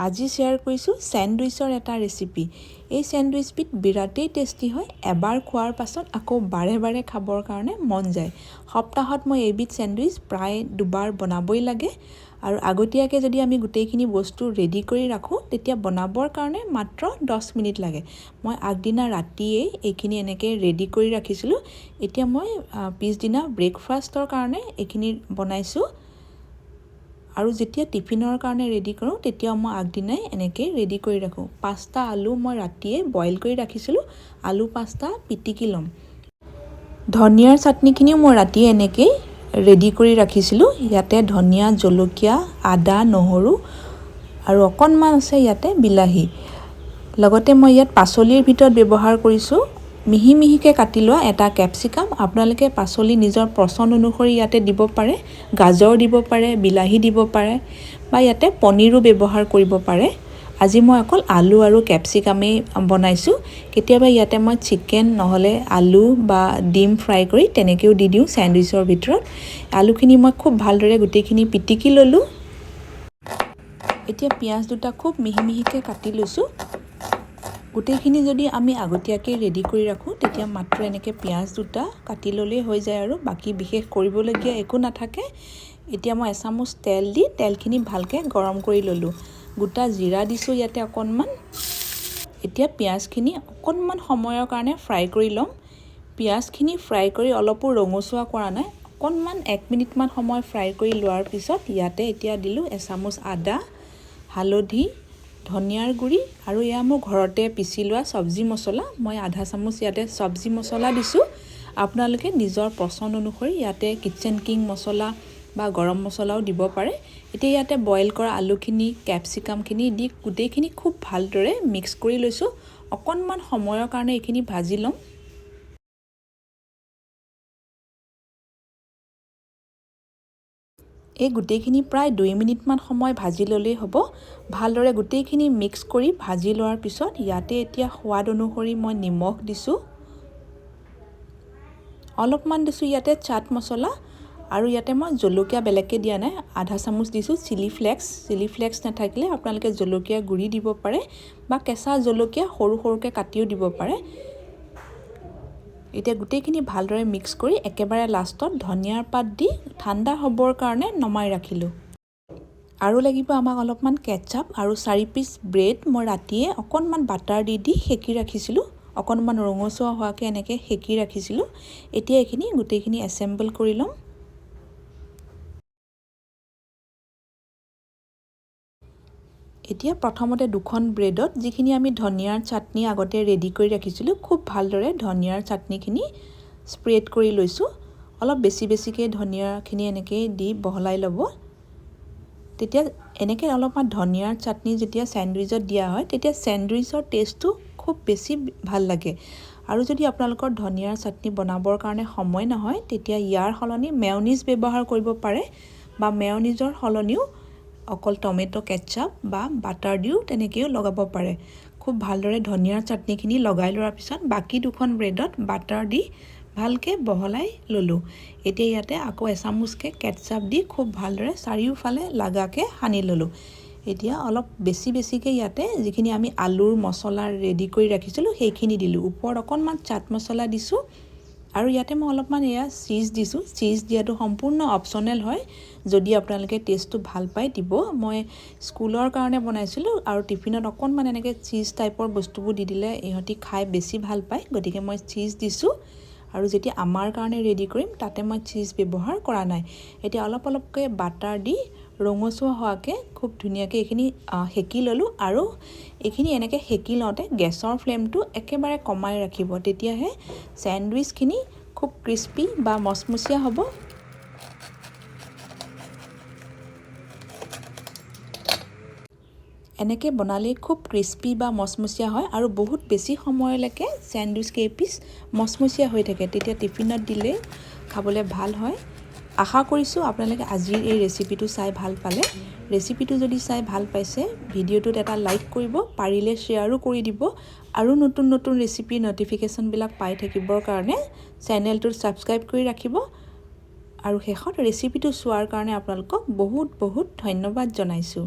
আজি শেয়াৰ কৰিছোঁ স্যান্ডউইচৰ এটা ৰেচিপি। এই স্যান্ডউইচবিধ বিৰাটেই টেষ্টি হয়। এবাৰ খোৱাৰ পাছত আকৌ বাৰে বাৰে খাবৰ কাৰণে মন যায়। সপ্তাহত মই এইবিধ স্যান্ডউইচ প্ৰায় দুবাৰ বনাবই লাগে। আৰু আগতীয়াকৈ যদি আমি গোটেইখিনি বস্তু ৰেডি কৰি ৰাখোঁ তেতিয়া বনাবৰ কাৰণে মাত্ৰ 10 মিনিট লাগে। মই আগদিনা ৰাতিয়েই এইখিনি এনেকৈ ৰেডি কৰি ৰাখিছিলোঁ। এতিয়া মই পিছদিনা ব্ৰেকফাষ্টৰ কাৰণে এইখিনি বনাইছোঁ। আৰু যেতিয়া টিফিনৰ কাৰণে ৰেডি কৰোঁ তেতিয়া মই আগদিনাই এনেকৈ ৰেডি কৰি ৰাখোঁ। 5টা আলু মই ৰাতিয়ে বইল কৰি ৰাখিছিলোঁ। আলু 5টা পিটিকি ল'ম। ধনিয়াৰ চাটনিখিনিও মই ৰাতিয়ে এনেকৈ ৰেডি কৰি ৰাখিছিলোঁ। ইয়াতে ধনিয়া, জলকীয়া, আদা, নহৰু আৰু অকণমান আছে ইয়াতে বিলাহী। লগতে মই ইয়াত পাচলিৰ ভিতৰত ব্যৱহাৰ কৰিছোঁ মিহি মিহিকৈ কাটি লোৱা এটা কেপচিকাম। আপোনালোকে পাচলি নিজৰ পচন্দ অনুসৰি ইয়াতে দিব পাৰে। গাজৰ দিব পাৰে, বিলাহী দিব পাৰে বা ইয়াতে পনীৰো ব্যৱহাৰ কৰিব পাৰে। আজি মই অকল আলু আৰু কেপচিকামেই বনাইছোঁ। কেতিয়াবা ইয়াতে মই চিকেন নহ'লে আলু বা ডিম ফ্ৰাই কৰি তেনেকৈও দি দিওঁ স্যান্ডউইচৰ ভিতৰত। আলুখিনি মই খুব ভালদৰে গোটেইখিনি পিটিকি ল'লোঁ। এতিয়া পিঁয়াজ দুটা খুব মিহি মিহিকৈ কাটি লৈছোঁ। গোটেইখিনি যদি আমি আগতীয়াকৈ ৰেডি কৰি ৰাখোঁ তেতিয়া মাত্ৰ এনেকৈ পিঁয়াজ দুটা কাটি ল'লেই হৈ যায় আৰু বাকী বিশেষ কৰিবলগীয়া একো নাথাকে। এতিয়া মই এচামুচ তেল দি তেলখিনি ভালকৈ গৰম কৰি ল'লোঁ। গোটা জিৰা দিছোঁ ইয়াতে অকণমান। এতিয়া পিঁয়াজখিনি অকণমান সময়ৰ কাৰণে ফ্ৰাই কৰি ল'ম। পিঁয়াজখিনি ফ্ৰাই কৰি অলপো ৰঙচুৱা কৰা নাই, অকণমান 1 মিনিটমান সময় ফ্ৰাই কৰি লোৱাৰ পিছত ইয়াতে এতিয়া দিলোঁ এচামুচ আদা, হালধি, ধনিয়াৰ গুড়ি আৰু এয়া মোৰ ঘৰতে পিচি লোৱা চব্জি মছলা। মই আধা চামুচ ইয়াতে চব্জি মছলা দিছোঁ। আপোনালোকে নিজৰ পচন্দ অনুসৰি ইয়াতে কিটচেন কিং মছলা বা গৰম মছলাও দিব পাৰে। এতিয়া ইয়াতে বইল কৰা আলুখিনি, কেপচিকামখিনি দি গোটেইখিনি খুব ভালদৰে মিক্স কৰি লৈছোঁ। অকণমান সময়ৰ কাৰণে এইখিনি ভাজি ল'ম। এই গোটেইখিনি প্ৰায় 2 মিনিটমান সময় ভাজি ল'লেই হ'ব। ভালদৰে গোটেইখিনি মিক্স কৰি ভাজি লোৱাৰ পিছত ইয়াতে এতিয়া সোৱাদ অনুসৰি মই নিমখ দিছোঁ। অলপমান দিছোঁ ইয়াতে চাট মছলা আৰু ইয়াতে মই জলকীয়া বেলেগকৈ দিয়া নাই, আধা চামুচ দিছোঁ চিলি ফ্লেক্স। চিলি ফ্লেক্স নাথাকিলে আপোনালোকে জলকীয়া গুড়ি দিব পাৰে বা কেঁচা জলকীয়া সৰু সৰুকৈ কাটিও দিব পাৰে। এতিয়া গোটেইখিনি ভালদৰে মিক্স কৰি একেবাৰে লাষ্টত ধনিয়াৰ পাত দি ঠাণ্ডা হ'বৰ কাৰণে নমাই ৰাখিলোঁ। আৰু লাগিব আমাক অলপমান কেচাপ আৰু 4 পিচ ব্ৰেড মই ৰাতিয়ে অকণমান বাটাৰ দি সেকি ৰাখিছিলোঁ। অকণমান ৰঙচুৱা হোৱাকৈ এনেকৈ সেকি ৰাখিছিলোঁ। এতিয়া এইখিনি গোটেইখিনি এছেম্বল কৰি ল'ম। এতিয়া প্ৰথমতে দুখন ব্ৰেডত যিখিনি আমি ধনিয়াৰ চাটনি আগতে ৰেডি কৰি ৰাখিছিলোঁ খুব ভালদৰে ধনিয়াৰ চাটনিখিনি স্প্ৰেড কৰি লৈছোঁ। অলপ বেছিকৈ ধনিয়াখিনি এনেকৈ দি বহলাই ল'ব। তেতিয়া এনেকৈ অলপমান ধনিয়াৰ চাটনি যেতিয়া স্যান্ডউইচত দিয়া হয় তেতিয়া স্যান্ডউইচৰ টেষ্টটো খুব বেছি ভাল লাগে। আৰু যদি আপোনালোকৰ ধনিয়াৰ চাটনি বনাবৰ কাৰণে সময় নহয় তেতিয়া ইয়াৰ সলনি মেয়নিজ ব্যৱহাৰ কৰিব পাৰে বা মেয়নিজৰ সলনিও অকল টমেটো কেচাপ বা বাটাৰ দিও তেনেকৈও লগাব পাৰে। খুব ভালদৰে ধনিয়াৰ চাটনিখিনি লগাই লোৱাৰ পিছত বাকী দুখন ব্ৰেডত বাটাৰ দি ভালকৈ বহলাই ল'লোঁ। এতিয়া ইয়াতে আকৌ এচামুচকৈ কেচাপ দি খুব ভালদৰে চাৰিওফালে লাগাকৈ সানি ল'লোঁ। এতিয়া অলপ বেছিকৈ ইয়াতে যিখিনি আমি আলুৰ মছলা ৰেডি কৰি ৰাখিছিলোঁ সেইখিনি দিলোঁ। ওপৰত অকণমান চাট মছলা দিছোঁ আৰু ইয়াতে মই অলপমান এয়া চীজ দিছোঁ। চীজ দিয়াটো সম্পূৰ্ণ অপশ্যনেল হয়। যদি আপোনালোকে টেষ্টটো ভাল পায় দিব। মই স্কুলৰ কাৰণে বনাইছিলোঁ আৰু টিফিনত অকণমান এনেকৈ চীজ টাইপৰ বস্তুবোৰ দি দিলে ইহঁতি খাই বেছি ভাল পায়, গতিকে মই চীজ দিছোঁ। আৰু যেতিয়া আমাৰ কাৰণে ৰেডি কৰিম তাতে মই চীজ ব্যৱহাৰ কৰা নাই। এতিয়া অলপকৈ বাটাৰ দি ৰঙচুৱা হোৱাকৈ খুব ধুনীয়াকৈ এইখিনি সেকি ল'লোঁ। আৰু এইখিনি এনেকৈ সেকি লওঁতে গেছৰ ফ্লেমটো একেবাৰে কমাই ৰাখিব, তেতিয়াহে স্যান্ডউইচখিনি খুব ক্ৰিস্পি বা মচমচীয়া হ'ব। এনেকৈ বনালেই খুব ক্ৰিস্পি বা মচমচীয়া হয় আৰু বহুত বেছি সময়লৈকে স্যান্ডউইচ কেইপিচ মচমচীয়া হৈ থাকে। তেতিয়া টিফিনত দিলে খাবলৈ ভাল হয়। আশা কৰিছোঁ আপোনালোকে আজিৰ এই ৰেচিপিটো চাই ভাল পালে। ৰেচিপিটো যদি চাই ভাল পাইছে ভিডিঅ'টোত এটা লাইক কৰিব, পাৰিলে শ্বেয়াৰো কৰি দিব। আৰু নতুন ৰেচিপিৰ ন'টিফিকেশ্যনবিলাক পাই থাকিবৰ কাৰণে চেনেলটো ছাবস্ক্ৰাইব কৰি ৰাখিব। আৰু শেষত ৰেচিপিটো চোৱাৰ কাৰণে আপোনালোকক বহুত ধন্যবাদ জনাইছোঁ।